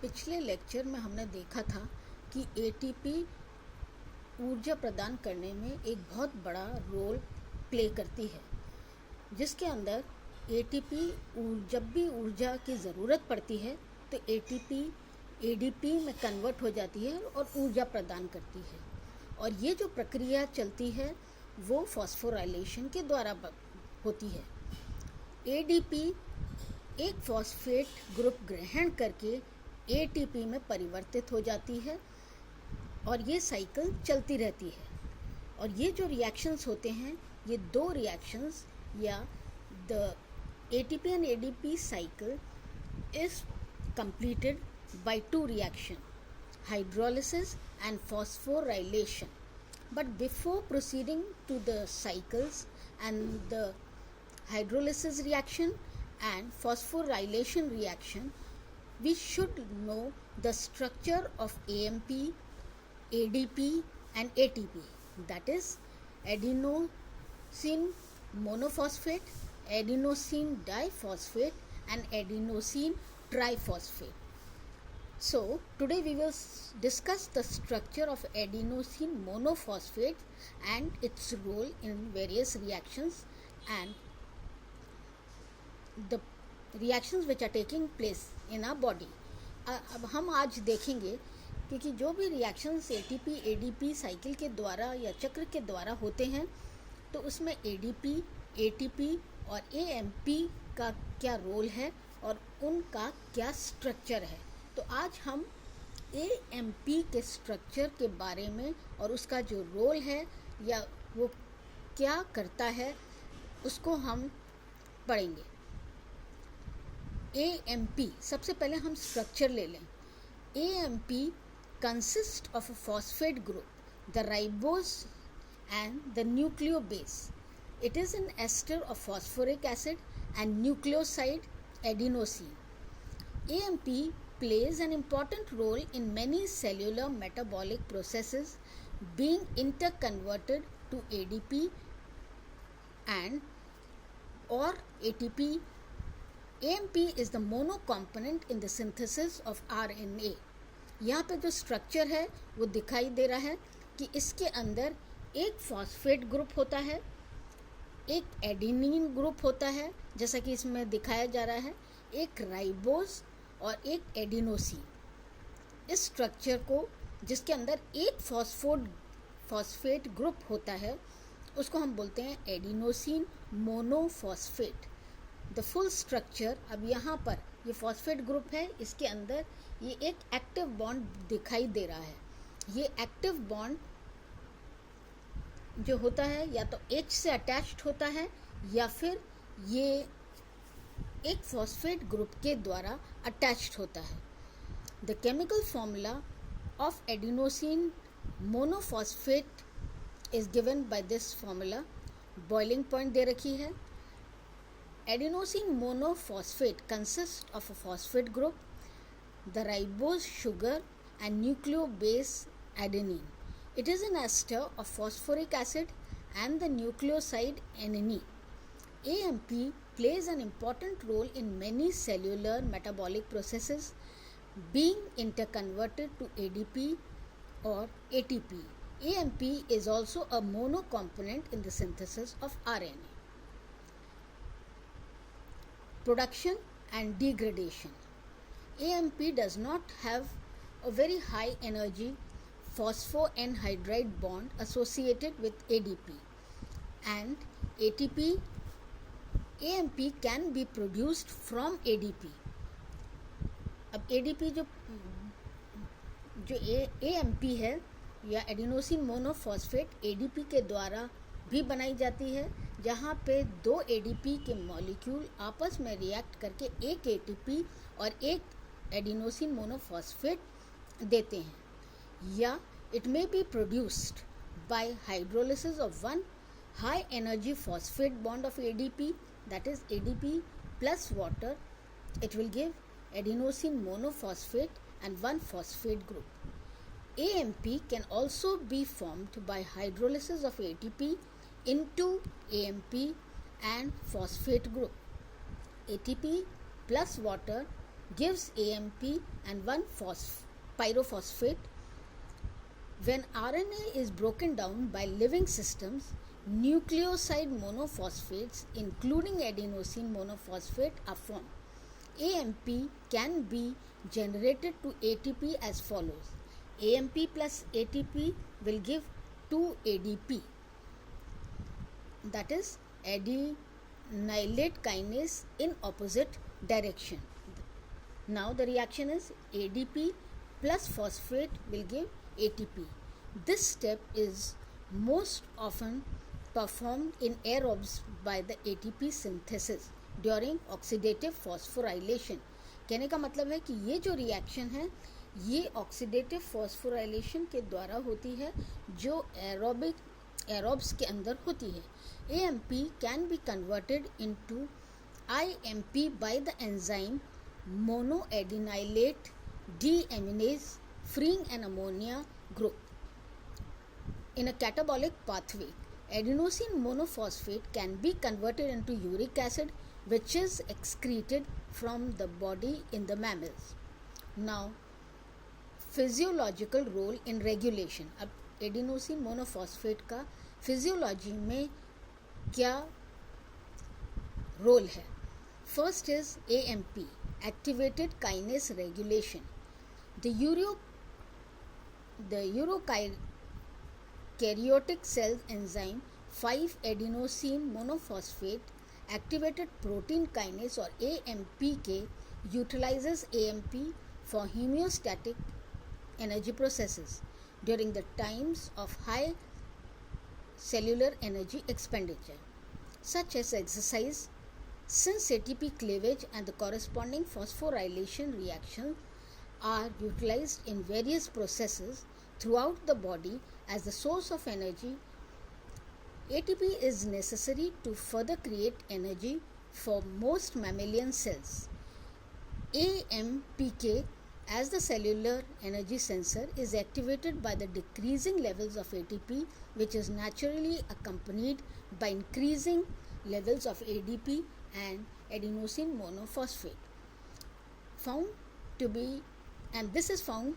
पिछले लेक्चर में हमने देखा था कि एटीपी ऊर्जा प्रदान करने में एक बहुत बड़ा रोल प्ले करती है, जिसके अंदर एटीपी जब भी ऊर्जा की ज़रूरत पड़ती है तो एटीपी एडीपी में कन्वर्ट हो जाती है और ऊर्जा प्रदान करती है। और ये जो प्रक्रिया चलती है वो फॉस्फोराइलेशन के द्वारा होती है। एडीपी एक फॉस्फेट ग्रुप ग्रहण करके एटीपी में परिवर्तित हो जाती है और ये साइकिल चलती रहती है। और ये जो रिएक्शंस होते हैं, ये दो रिएक्शंस या the ATP and ADP cycle is completed by two reactions, hydrolysis and phosphorylation. But before proceeding to the cycles and the hydrolysis reaction and phosphorylation reaction, we should know the structure of AMP, ADP and ATP, that is adenosine monophosphate, adenosine diphosphate and adenosine triphosphate. So today we will discuss the structure of adenosine monophosphate and its role in various reactions and the reactions which are taking place in our body. अब हम आज देखेंगे कि जो भी reactions ATP ADP cycle के द्वारा या चक्र के द्वारा होते हैं तो उसमें एडीपी एटीपी और एएमपी का क्या रोल है और उनका क्या स्ट्रक्चर है। तो आज हम एएमपी के स्ट्रक्चर के बारे में और उसका जो रोल है या वो क्या करता है उसको हम पढ़ेंगे। एएमपी, सबसे पहले हम स्ट्रक्चर ले लें। AMP consist of a phosphate group, the ribose and the nucleobase. It is an ester of phosphoric acid and nucleoside adenosine. AMP plays an important role in many cellular metabolic processes, being interconverted to ADP and or ATP. AMP is the monocomponent in the synthesis of RNA. यहाँ पे जो structure है वो दिखाई दे रहा है कि इसके अंदर एक फॉस्फेट ग्रुप होता है, एक एडेनिन ग्रुप होता है जैसा कि इसमें दिखाया जा रहा है, एक राइबोज और एक एडिनोसिन. इस स्ट्रक्चर को जिसके अंदर एक फॉस्फेट ग्रुप होता है उसको हम बोलते हैं adenosine monophosphate. The full structure, अब यहाँ पर ये फॉस्फेट ग्रुप है, इसके अंदर ये एक एक्टिव बॉन्ड दिखाई दे रहा है. ये एक्टिव बॉन्ड जो होता है या तो H से अटैच्ड होता है या फिर ये एक फॉस्फेट ग्रुप के द्वारा अटैच्ड होता है. The chemical formula of adenosine monophosphate is given by this formula. Boiling point दे रखी है. Adenosine monophosphate consist of a phosphate group, the ribose sugar and nucleobase adenine. It is an ester of phosphoric acid and the nucleoside adenine. AMP plays an important role in many cellular metabolic processes, being interconverted to ADP or ATP. AMP is also a monocomponent in the synthesis of RNA. Production and degradation. AMP does not have a very high energy phosphoanhydride bond associated with ADP and ATP. AMP can be produced from ADP. अब ADP जो AMP है या adenosine monophosphate ADP के द्वारा भी बनाई जाती है, जहाँ पे दो ADP के मॉलिक्यूल आपस में रिएक्ट करके एक ATP और एक एडिनोसिन मोनोफॉस्फेट देते हैं. या it may be produced by hydrolysis of one high energy phosphate bond of ADP, that is ADP plus water. It will give adenosine monophosphate and one phosphate group. AMP can also be formed by hydrolysis of ATP into AMP and phosphate group. ATP plus water gives AMP and one pyrophosphate. When RNA is broken down by living systems, nucleoside monophosphates, including adenosine monophosphate, are formed. AMP can be generated to ATP as follows. AMP plus ATP will give 2 ADP, that is adenylate kinase in opposite direction. Now the reaction is ADP plus phosphate will give ATP. This step is most often performed in aerobes by the ATP synthesis during oxidative phosphorylation. कहने का मतलब है कि ये जो reaction है ये oxidative phosphorylation के द्वारा होती है जो एरोब्स के अंदर होती है. AMP can be converted into IMP by the enzyme monoadenylate deaminase, freeing an ammonia group. In a catabolic pathway, adenosine monophosphate can be converted into uric acid, which is excreted from the body in the mammals. Now, physiological role in regulation. अब adenosine monophosphate का physiology में क्या role है? First is AMP, activated kinase regulation. The eukaryotic cell enzyme 5-adenosine monophosphate activated protein kinase or AMPK utilizes AMP for homeostatic energy processes during the times of high cellular energy expenditure, such as exercise. Since ATP cleavage and the corresponding phosphorylation reactions are utilized in various processes throughout the body as the source of energy, ATP is necessary to further create energy for most mammalian cells. AMPK, as the cellular energy sensor, is activated by the decreasing levels of ATP, which is naturally accompanied by increasing levels of ADP and adenosine monophosphate, this is found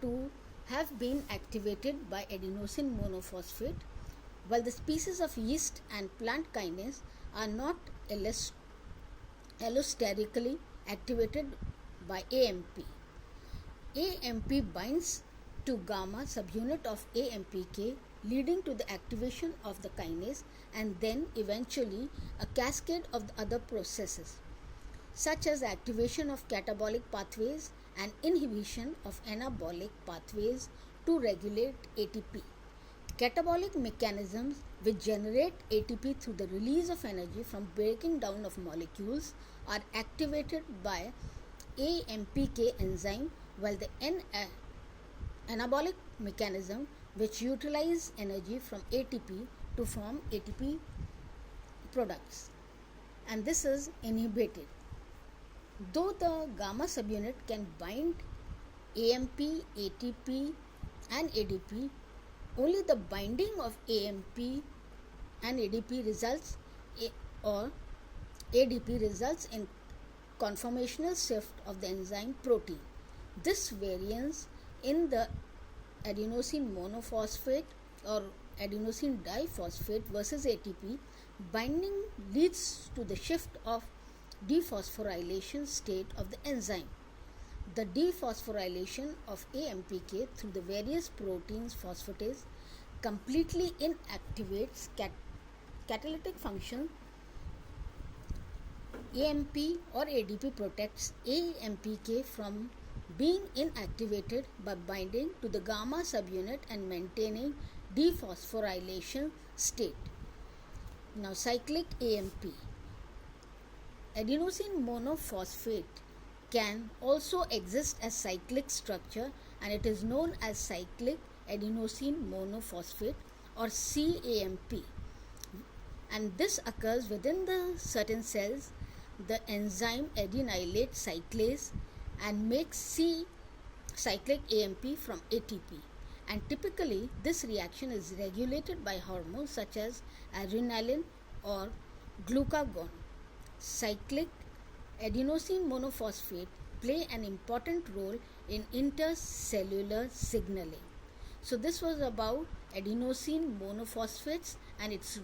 to have been activated by adenosine monophosphate, while the species of yeast and plant kinase are not allosterically activated by AMP. AMP binds to gamma subunit of AMPK, leading to the activation of the kinase and then eventually a cascade of the other processes, such as activation of catabolic pathways and inhibition of anabolic pathways to regulate ATP. Catabolic mechanisms which generate ATP through the release of energy from breaking down of molecules are activated by AMPK enzyme, while the anabolic mechanism which utilize energy from ATP to form ATP products, and this is inhibited. Though the gamma subunit can bind AMP, ATP and ADP, only the binding of AMP and ADP results in conformational shift of the enzyme protein. This variance in the adenosine monophosphate or adenosine diphosphate versus ATP binding leads to the shift of dephosphorylation state of the enzyme. The dephosphorylation of AMPK through the various proteins phosphatase completely inactivates catalytic function. AMP or ADP protects AMPK from being inactivated by binding to the gamma subunit and maintaining dephosphorylation state. Now, cyclic AMP. Adenosine monophosphate can also exist as cyclic structure, and it is known as cyclic adenosine monophosphate or CAMP, and this occurs within the certain cells. The enzyme adenylate cyclase and makes cyclic AMP from ATP, and typically this reaction is regulated by hormones such as adrenaline or glucagon. Cyclic adenosine monophosphate play an important role in intercellular signaling. So this was about adenosine monophosphates and its